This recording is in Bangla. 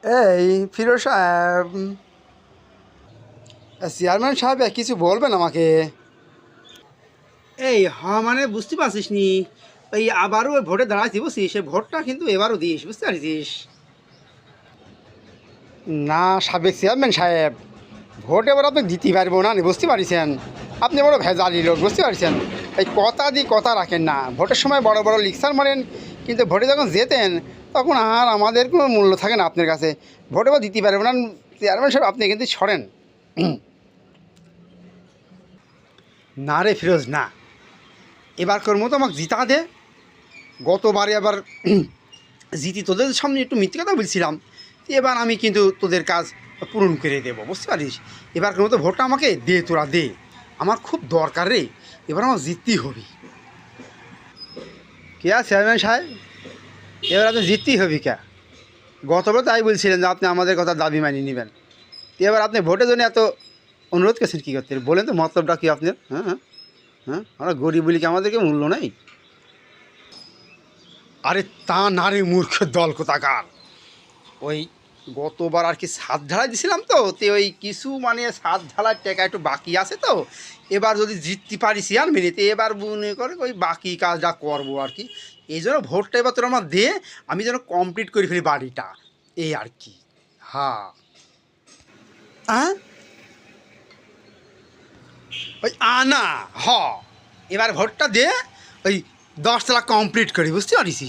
এই ফিরোজ সাহেব, চেয়ারম্যান সাহেব কিছু বলবেন আমাকে? এই মানে বুঝতে পারছিস নি? ওই আবারও ওই ভোটে দাঁড়াইছি বুঝছিস, সে ভোটটা কিন্তু এবারও দিস, বুঝতে পারছিস? না সাবেক চেয়ারম্যান সাহেব, ভোট এবার আপনি দিতে পারবো না, বুঝতে পারছেন? আপনি বড় ভেজালি লোক, বুঝতে পারছেন? এই কথা দিয়ে কথা রাখেন না, ভোটের সময় বড় বড় লিকচার মারেন, কিন্তু ভোটে যখন যেতেন তখন আর আমাদের কোনো মূল্য থাকে না আপনার কাছে। ভোট এবার দিতে পারবো না চেয়ারম্যান সাহেব, আপনি কিন্তু সরেন। না রে ফিরোজ, না, এবার কর মতো আমাকে জিতা দে। গতবারে আবার জিতি তোদের সামনে একটু মিথ্যে কথা বলছিলাম, এবার আমি কিন্তু তোদের কাজ পূরণ করে দেবো, বুঝতে পারিস? এবার মতো ভোটটা আমাকে দে, তোরা দে, আমার খুব দরকার রে, এবার আমার জিততেই হবে। কে আর চেয়ারম্যান সাহেব, এবার আপনি জিততেই হবে কে? গতবার তাই বলছিলেন যে আপনি আমাদের কথা দাবি মানিয়ে নেবেন, এবার আপনি ভোটের জন্য এত অনুরোধ করছেন কী করতে? বলেন তো মতলবটা কী আপনার? হ্যাঁ হ্যাঁ হ্যাঁ, আমরা গরিব বলি কি আমাদেরকে মূল্য নেই? আরে তা না রে মূর্খ দল কোথাকার, ওই গতবার আর কি ছাদ ঢালাই দিছিলাম তো, ওই কিছু মানে ছাদ ঢালার টাকা একটু বাকি আছে তো, এবার যদি জিততে পারি চেয়ারম্যানে, তো এবার মনে করে ওই বাকি কাজটা করবো আর কি। এই জন্য ভোটটা এবার তোরা আমার দে, আমি যেন কমপ্লিট করে ফেলি বাড়িটা, এই আর কি। হ্যাঁ, হ্যাঁ, ওই আনা, হ, এবার ভোটটা দে, ওই 10 তলা কমপ্লিট করি, বুঝতে পারিস?